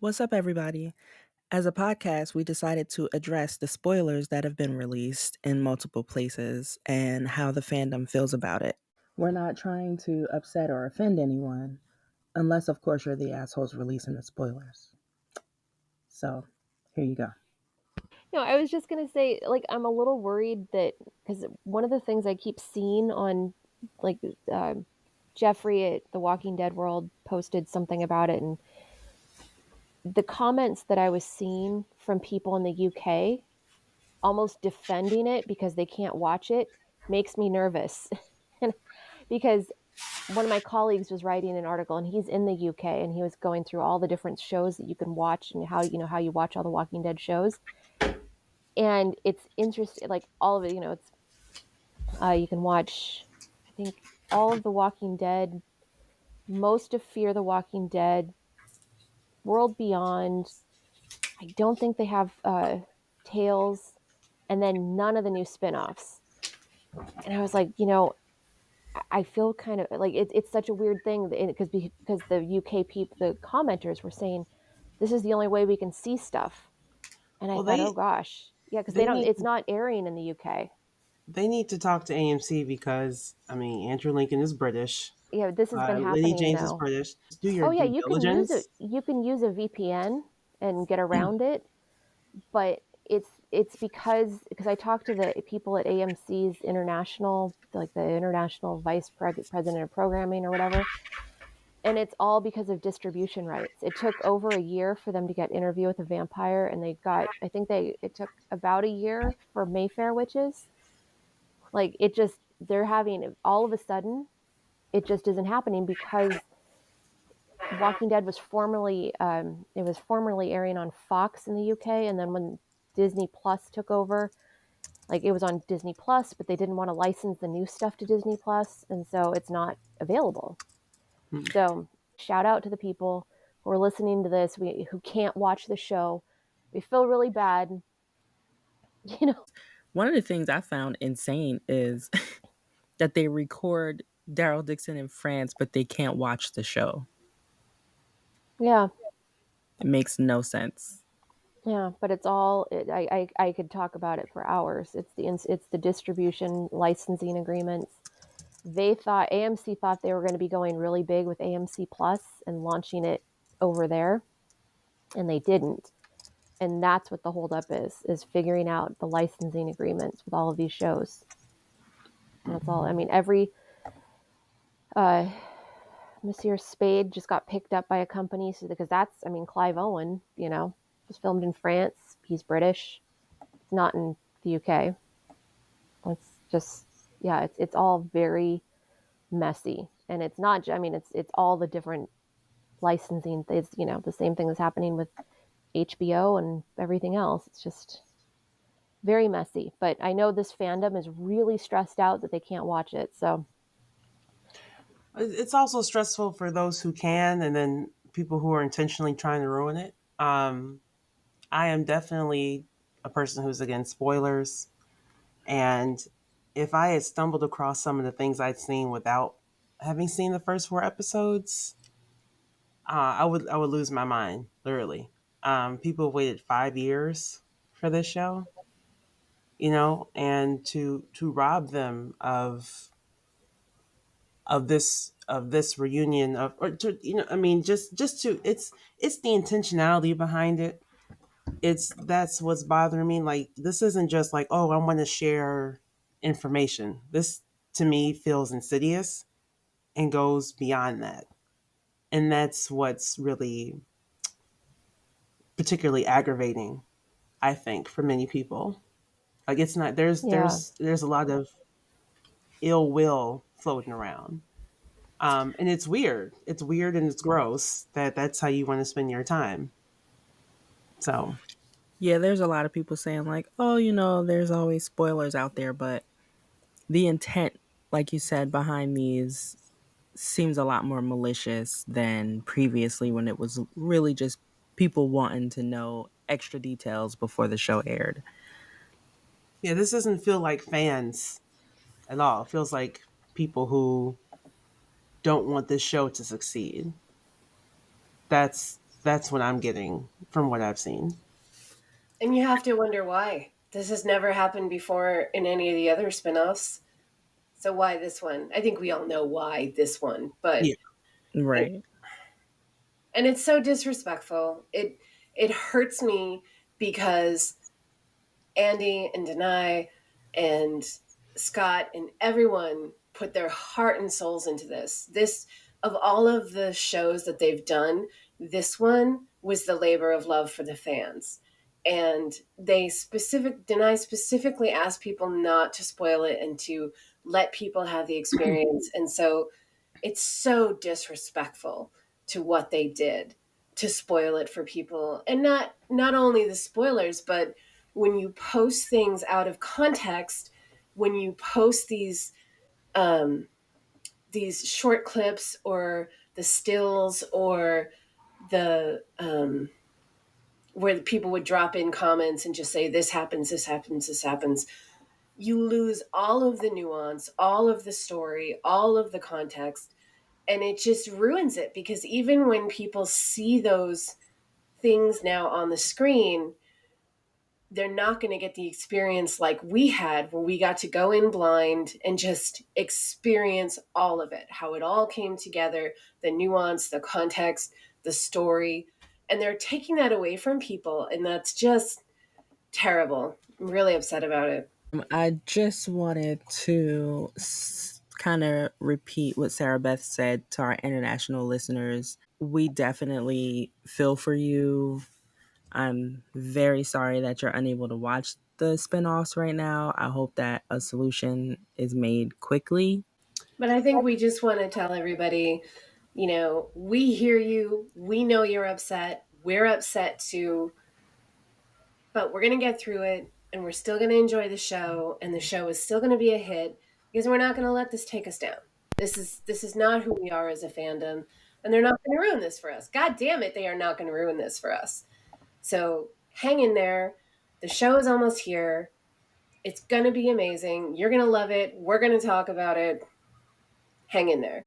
What's up, everybody? As a podcast, we decided to address the spoilers that have been released in multiple places and how the fandom feels about it. We're not trying to upset or offend anyone, unless, of course, you're the assholes releasing the spoilers. So, here you go. I was just gonna say, I'm a little worried that because one of the things I keep seeing on, like, uh, Jeffrey at The Walking Dead World posted something about it, and the comments that I was seeing from people in the UK almost defending it because they can't watch it makes me nervous. And because one of my colleagues was writing an article, and he's in the UK, and he was going through all the different shows that you can watch and how you watch all the Walking Dead shows, and it's interesting, like all of it. It's you can watch, I think, all of The Walking Dead, most of Fear the Walking Dead, World Beyond. I don't think they have Tales, and then none of the new spin-offs. And I was like, I feel kind of like it's such a weird thing because the UK people, the commenters were saying this is the only way we can see stuff. And I Well, thought, oh gosh, yeah, because they need it's not airing in the UK. they need to talk to AMC because Andrew Lincoln is British. Yeah, this has been Lenny happening James is though. British. Do your Oh yeah, due you can use it. diligence. You can use a VPN and get around it, but it's because I talked to the people at AMC's international, like the international president of programming or whatever, and it's all because of distribution rights. It took over a year for them to get Interview with a Vampire, and I think it took about a year for Mayfair Witches. Like it just they're having all of a sudden it just isn't happening because Walking Dead was formerly airing on Fox in the UK, and then when Disney Plus took over, like it was on Disney Plus, but they didn't want to license the new stuff to Disney Plus, and so it's not available. Hmm. So shout out to the people who are listening to this, who can't watch the show. We feel really bad, you know. One of the things I found insane is that they record Daryl Dixon in France, but they can't watch the show. Yeah, It makes no sense. yeah, but it's all. I could talk about it for hours. It's the distribution licensing agreements. They thought AMC thought they were going to be going really big with AMC Plus and launching it over there, and they didn't. And that's what the holdup is figuring out the licensing agreements with all of these shows. That's all. I mean, every uh, Monsieur Spade just got picked up by a company, so because Clive Owen, was filmed in France. He's British. It's not in the UK. It's just, yeah, it's all very messy, and it's not. It's all the different licensing. It's the same thing that's happening with HBO and everything else. It's just very messy. But I know this fandom is really stressed out that they can't watch it. So It's also stressful for those who can, and then people who are intentionally trying to ruin it. I am definitely a person who's against spoilers, and if I had stumbled across some of the things I'd seen without having seen the first four episodes, I would lose my mind literally. People waited 5 years for this show, and to rob them of this reunion of or to, just to it's the intentionality behind it. That's what's bothering me. Like, this isn't just like, oh, I want to share information. This, to me, feels insidious and goes beyond that, and that's what's really particularly aggravating, I think, for many people. Like, it's not there's yeah, there's a lot of ill will floating around. And it's weird. It's weird and it's gross that that's how you want to spend your time. So Yeah, there's a lot of people saying, like, oh, there's always spoilers out there, but the intent, like you said, behind these seems a lot more malicious than previously when it was really just people wanting to know extra details before the show aired. yeah, this doesn't feel like fans at all. It feels like people who don't want this show to succeed. That's That's what I'm getting from what I've seen. And you have to wonder why. This has never happened before in any of the other spinoffs. So why this one? I think we all know why this one, but Yeah. Right. and it's so disrespectful. It hurts me because Andy and Denai and Scott and everyone put their heart and souls into this. This, of all of the shows that they've done, this one was the labor of love for the fans. And Denai specifically asked people not to spoil it and to let people have the experience. And so it's so disrespectful to what they did to spoil it for people. And not only the spoilers, but when you post things out of context, when you post these short clips or the stills or the where the people would drop in comments and just say this happens, this happens, this happens, you lose all of the nuance, all of the story, all of the context, and it just ruins it. Because even when people see those things now on the screen, they're not going to get the experience like we had, where we got to go in blind and just experience all of it, how it all came together, the nuance, the context, the story. And they're taking that away from people, and that's just terrible. I'm really upset about it. I just wanted to kind of repeat what Sarah Beth said to our international listeners. We definitely feel for you. I'm very sorry that you're unable to watch the spinoffs right now. I hope that a solution is made quickly. But I think we just want to tell everybody, we hear you. We know you're upset. We're upset too. But we're going to get through it, and we're still going to enjoy the show, and the show is still going to be a hit, because we're not going to let this take us down. This is not who we are as a fandom, and they're not going to ruin this for us. God damn it, they are not going to ruin this for us. So hang in there. The show is almost here. It's going to be amazing. You're going to love it. We're going to talk about it. Hang in there.